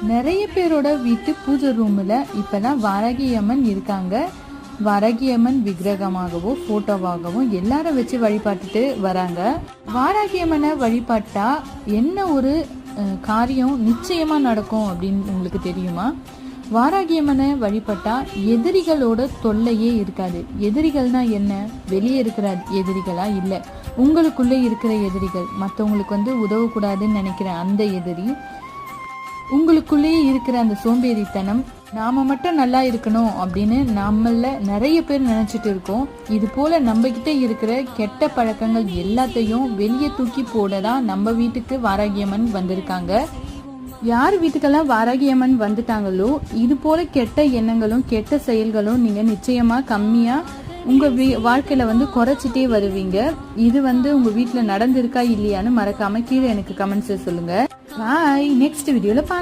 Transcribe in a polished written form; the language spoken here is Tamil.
நிறைய பேரோட வீட்டு பூஜை ரூம்ல இப்பதான் வாராகி அம்மன் இருக்காங்க. வாராகி அம்மன் விக்கிரகமாகவோ போட்டோவாகவோ எல்லாரும் வச்சு வழிபாட்டுட்டு வராங்க. வாராகி அம்மனை வழிபாட்டா என்ன ஒரு காரியம் நிச்சயமா நடக்கும் அப்படின்னு உங்களுக்கு தெரியுமா? வாராகி அம்மனை வழிபட்டா எதிரிகளோட தொல்லையே இருக்காது. எதிரிகள்னா என்ன? வெளியே இருக்கிற எதிரிகளா? இல்லை, உங்களுக்குள்ளே இருக்கிற எதிரிகள், மற்றவங்களுக்கு உதவக்கூடாதுன்னு நினைக்கிற அந்த எதிரி, உங்களுக்குள்ளேயே இருக்கிற அந்த சோம்பேறித்தனம், நாம மட்டும் நல்லா இருக்கணும் அப்படின்னு நம்மள நிறைய பேர் நினைச்சிட்டு இருக்கோம். இது போல நம்ம கிட்ட இருக்கிற கெட்ட பழக்கங்கள் எல்லாத்தையும் வெளியே தூக்கி போடதான் நம்ம வீட்டுக்கு வாராகி அம்மன் வந்திருக்காங்க. யார் வீட்டுக்கெல்லாம் வாராகி அம்மன் வந்துட்டாங்களோ இது போல கெட்ட எண்ணங்களும் கெட்ட செயல்களும் நீங்க நிச்சயமா கம்மியா உங்க வாழ்க்கையில குறைச்சிட்டே வருவீங்க. இது உங்க வீட்டுல நடந்திருக்கா இல்லையான்னு மறக்காம கீழே எனக்கு கமெண்ட்ஸ் சொல்லுங்க. பாய், நெக்ஸ்ட் வீடியோல பார்க்கலாம்.